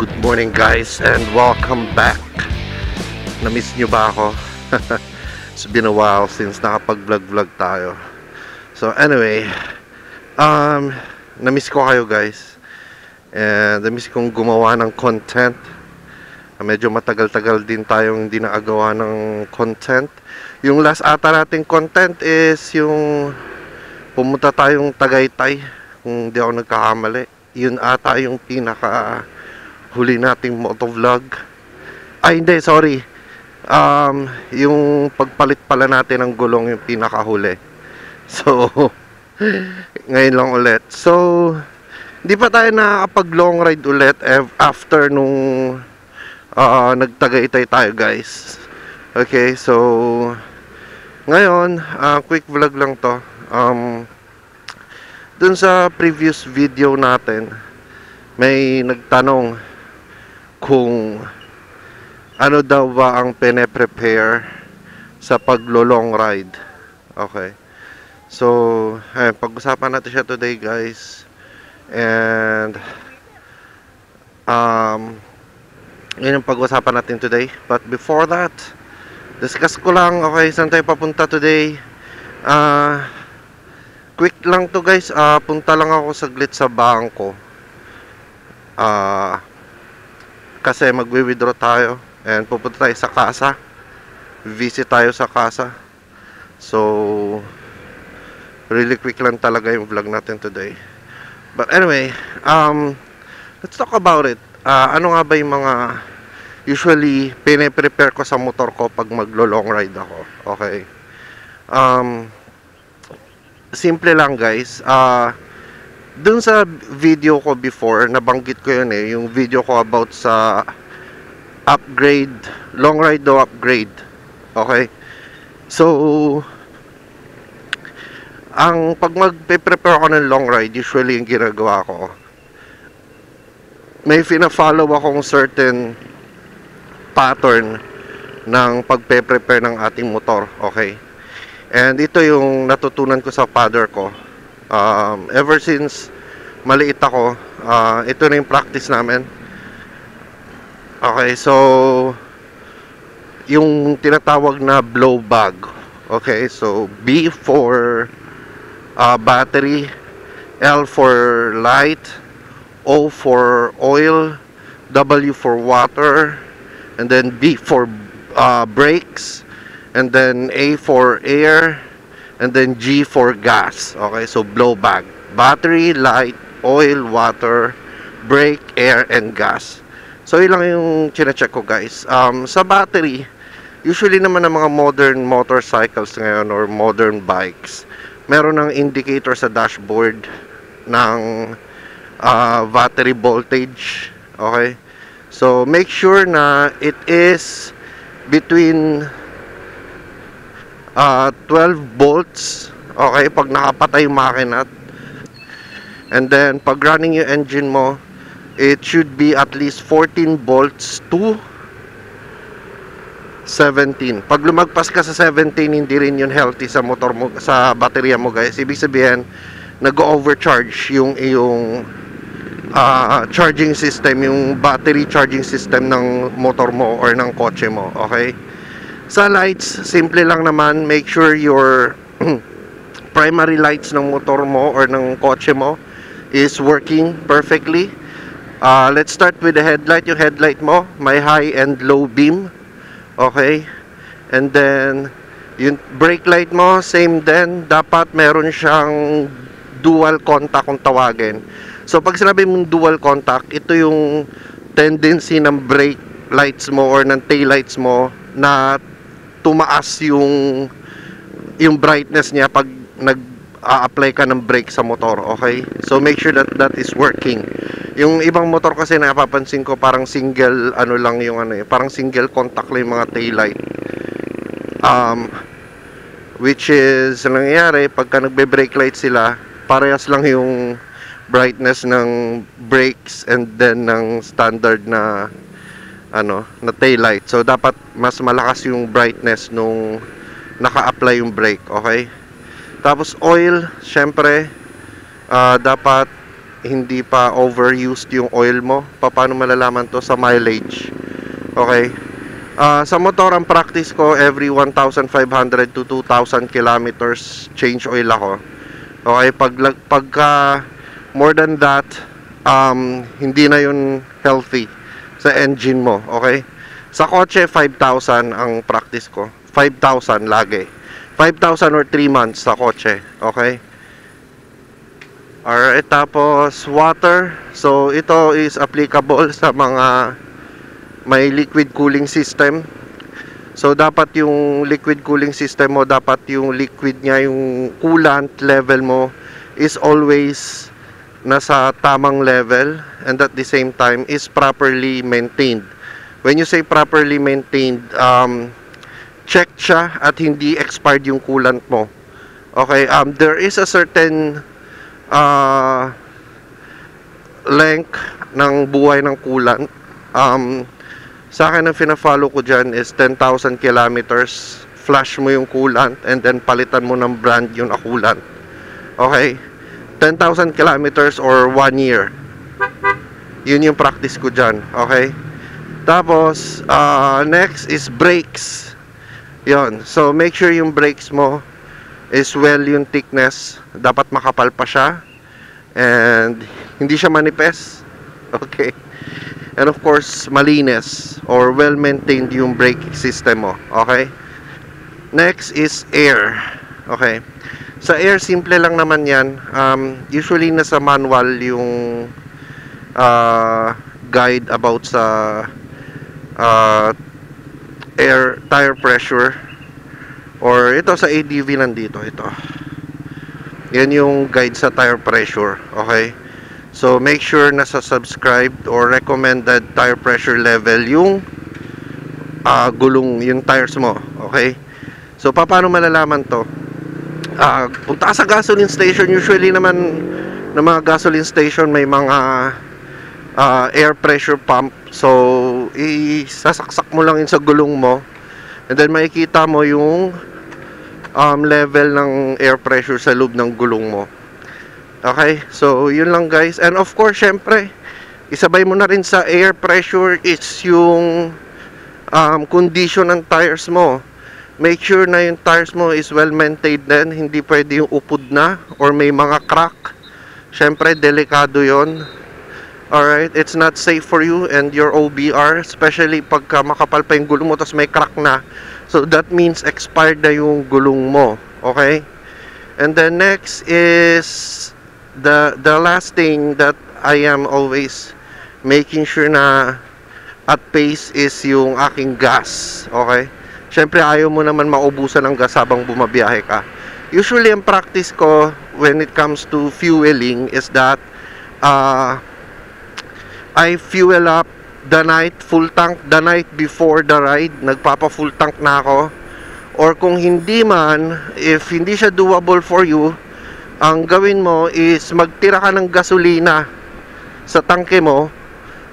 Good morning guys and welcome back. Na-miss nyo ba ako? It's been a while since nakapag-vlog tayo. So anyway, na-miss ko kayo guys. And na-miss kong gumawa ng content. Medyo matagal-tagal din tayong hindi nakagawa ng content. Yung last ata nating content is yung pumunta tayong Tagaytay, kung di ako nagkakamali. Yun ata yung pinaka huli nating motovlog. Ay hindi, sorry. Yung pagpalit pala natin ng gulong yung pinakahuli. So ngayon lang ulit. So hindi pa tayo nakakapag long ride ulit after nung nagtagaytay tayo guys. Okay, so ngayon quick vlog lang to. Dun sa previous video natin may nagtanong kung ano daw ba ang pine-prepare sa paglo-long ride. Okay. So, pag-usapan natin siya today, guys. And yun yung pag-usapan natin today. But before that, discuss ko lang, okay, saan tayo papunta today? Quick lang to, guys. Punta lang ako saglit sa bangko. Kasi magwi-withdraw tayo and pupunta tayo sa casa, visit tayo sa casa. So really quick lang talaga yung vlog natin today. But anyway, let's talk about it. Ano nga ba yung mga usually pine-prepare ko sa motor ko pag maglo-long ride ako? Okay. Simple lang guys. Dun sa video ko before, nabanggit ko yun yung video ko about sa upgrade, long ride do upgrade. Okay? So, ang pag magpe-prepare ako ng long ride, usually yung ginagawa ko, may fina-follow akong certain pattern ng pagpe-prepare ng ating motor. Okay? And ito yung natutunan ko sa father ko. Ever since maliit ako, ito na yung practice namin. Okay, so yung tinatawag na blow bag. Okay, so B for battery, L for light, O for oil, W for water, and then B for brakes, and then A for air, and then G for gas. Okay, so blow bag. Battery, light, oil, water, brake, air, and gas. So yun lang yung chine-check ko guys. Sa battery, usually naman ng mga modern motorcycles ngayon or modern bikes, meron ng indicator sa dashboard ng battery voltage. Okay, so make sure na it is between 12 volts. Okay, pag nakapatay yung makina. And then pag running yung engine mo, it should be at least 14 volts to 17. Pag lumagpas ka sa 17, hindi rin yun healthy sa motor mo, sa baterya mo guys. Ibig sabihin, nag-overcharge yung charging system, yung battery charging system ng motor mo or ng kotse mo. Okay? Sa lights, simple lang naman, make sure your primary lights ng motor mo or ng kotse mo is working perfectly. Let's start with the headlight. Yung headlight mo, may high and low beam. Okay? And then, yung brake light mo, same din. Dapat meron siyang dual contact kung tawagin. So, pag sinabi mong dual contact, ito yung tendency ng brake lights mo or ng tail lights mo na tumaas yung brightness niya pag nag-a-apply ka ng brake sa motor. Okay? So make sure that that is working. Yung ibang motor kasi napapansin ko parang single lang yung parang single contact lang yung mga tail light. Which is nangyayari pagka nagbe-brake light sila, parehas lang yung brightness ng brakes and then ng standard na na tail light. So dapat mas malakas yung brightness nung naka-apply yung brake. Okay? Tapos oil, syempre dapat hindi pa overused yung oil mo. Paano malalaman to? Sa mileage. Okay? Sa motor, ang practice ko, every 1,500 to 2,000 kilometers, change oil ako. Okay? Pagka more than that, hindi na yun healthy sa engine mo. Okay? Sa kotse, 5,000 ang practice ko. 5,000 lagi. 5,000 or 3 months sa kotse. Okay? Alright, tapos water. So, ito is applicable sa mga may liquid cooling system. So, dapat yung liquid cooling system mo, dapat yung liquid niya, yung coolant level mo is always nasa tamang level, and at the same time is properly maintained. When you say properly maintained, check siya at hindi expired yung coolant mo. Okay, there is a certain length ng buhay ng coolant. Sa akin ang fina-follow ko dyan is 10,000 kilometers. Flush mo yung coolant and then palitan mo ng brand yung coolant. Okay? 10,000 kilometers or 1 year. Yun yung practice ko dyan. Okay? Tapos, next is brakes. Yun. So, make sure yung brakes mo is well yung thickness. Dapat makapal pa siya. And hindi siya manipes. Okay? And of course, malinis or well-maintained yung brake system mo. Okay? Next is air. Okay? Sa air, simple lang naman yan. Usually, nasa manual yung guide about sa air tire pressure. Or ito sa ADV nandito. Ito. Yan yung guide sa tire pressure. Okay? So, make sure nasa subscribed or recommended tire pressure level yung gulong, yung tires mo. Okay? So, paano malalaman to? Punta ka sa gasoline station. Usually naman, ng mga gasoline station, may mga air pressure pump. So, isasaksak mo lang yun sa gulong mo. And then, makikita mo yung level ng air pressure sa loob ng gulong mo. Okay, so yun lang guys. And of course, syempre, isabay mo na rin sa air pressure is yung condition ng tires mo. Make sure na yung tires mo is well maintained din. Hindi pwede yung upod na or may mga crack. Syempre, delikado yon. Alright, it's not safe for you and your OBR, especially pagka makapal pa yung gulong mo tapos may crack na. So that means expired na yung gulong mo. Okay? And then next is the last thing that I am always making sure na at pace is yung aking gas. Okay? Syempre ayaw mo naman maubusan ng gas habang bumabiyahe ka. Usually ang practice ko when it comes to fueling is that I fuel up the night, full tank the night before the ride. Nagpapa full tank na ako. Or kung hindi man, if hindi siya doable for you, ang gawin mo is magtira ka ng gasolina sa tangke mo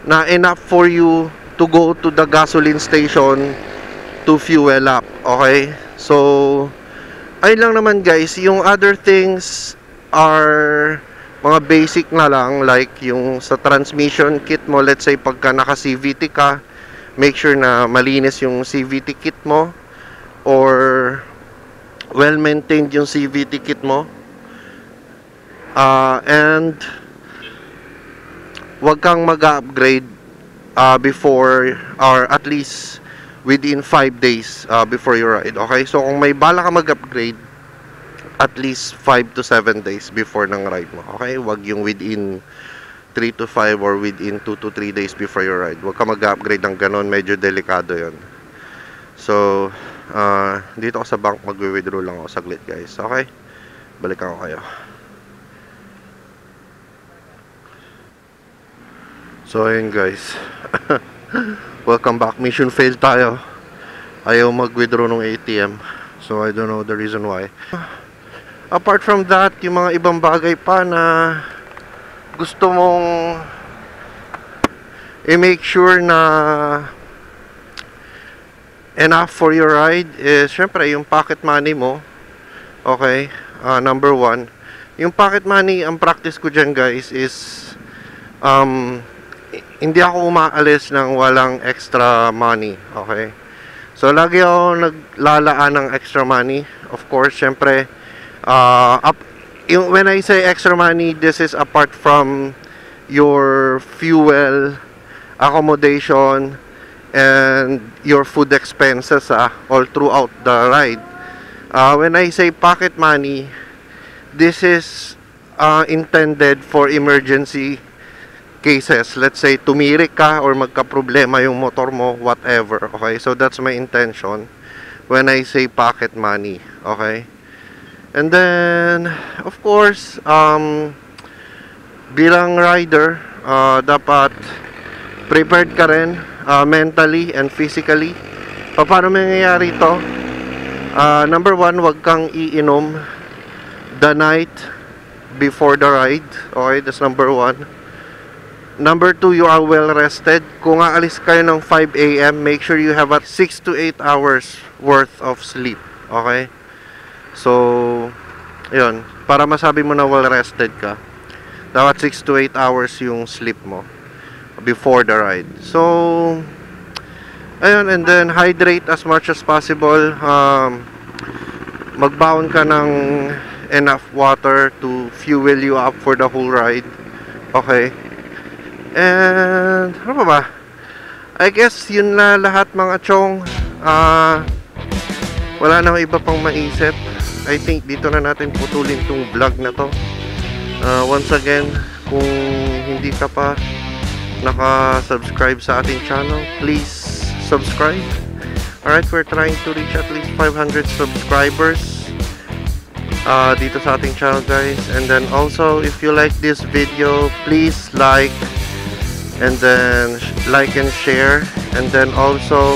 na enough for you to go to the gasoline station to fuel up. Okay? So, ayun lang naman guys. Yung other things are mga basic na lang, like yung sa transmission kit mo. Let's say pagka naka CVT ka, make sure na malinis yung CVT kit mo or well maintained yung CVT kit mo. And wag kang mag-upgrade before or at least within 5 days before your ride. Okay? So kung may bala ka mag-upgrade, at least 5 to 7 days before ng ride mo. Okay? Wag yung within 3 to 5 or within 2 to 3 days before your ride. Wag ka mag-upgrade ng ganon. Medyo delikado yon. So, dito ako sa bank. Mag-withdraw lang ako saglit guys. Okay? Balikan ko kayo. So, ayun guys. Welcome back. Mission failed tayo. Ayaw mag-withdraw ng ATM. So, I don't know the reason why. Apart from that, yung mga ibang bagay pa na gusto mong i-make sure na enough for your ride is syempre yung pocket money mo. Okay? Number one. Yung pocket money, ang practice ko dyan guys is hindi ako umaalis ng walang extra money, okay? So lagi ako naglalaan ng extra money. Of course, syempre when I say extra money, this is apart from your fuel, accommodation, and your food expenses all throughout the ride. When I say pocket money, this is intended for emergency cases. Let's say tumirik ka or magka-problema yung motor mo, whatever, okay? So that's my intention when I say pocket money, okay? And then of course, bilang rider, dapat prepared ka rin mentally and physically. Paano mangyayari ito? Number one, wag kang iinom the night before the ride, okay? That's number one. Number 2, you are well rested. Kung aalis kayo ng 5 a.m., make sure you have at 6 to 8 hours worth of sleep. Okay? So, yun. Para masabi mo na well rested ka, dapat 6 to 8 hours yung sleep mo before the ride. So, ayun. And then, hydrate as much as possible. Magbaon ka ng enough water to fuel you up for the whole ride. Okay? And ano pa ba? I guess yun na lahat mga chong. Wala na iba pang maisip. I think dito na natin putulin tong vlog na to. Once again, kung hindi ka pa naka-subscribe sa ating channel, please subscribe. Alright, we're trying to reach at least 500 subscribers dito sa ating channel guys. And then also, if you like this video, please like and then like and share. And then also,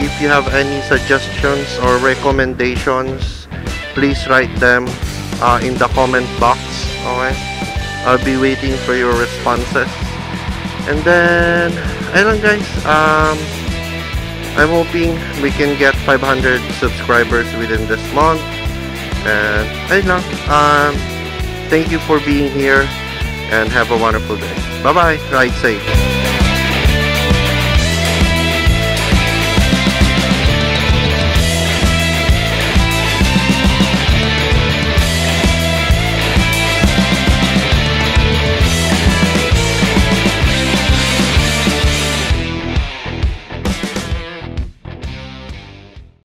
if you have any suggestions or recommendations, please write them in the comment box. Okay, I'll be waiting for your responses. And then ayun lang guys, I'm hoping we can get 500 subscribers within this month. And ayun lang, thank you for being here and have a wonderful day. Bye bye, ride safe.